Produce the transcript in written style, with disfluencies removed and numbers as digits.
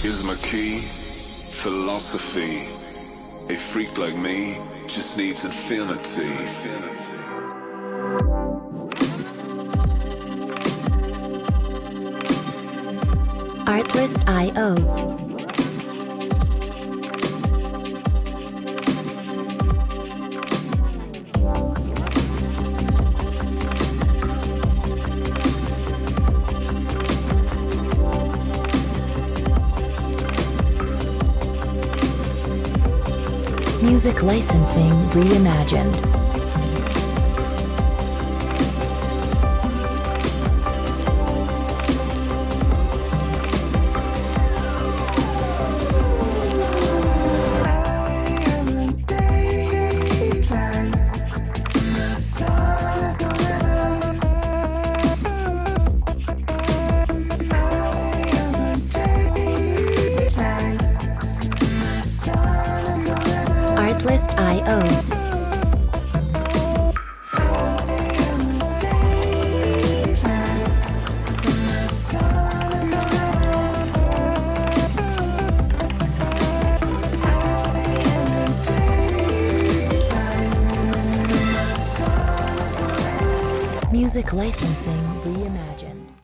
Here's my key, philosophy. A freak like me just needs infinity. Artlist.io. Music licensing reimagined. Artlist.io. Music licensing reimagined.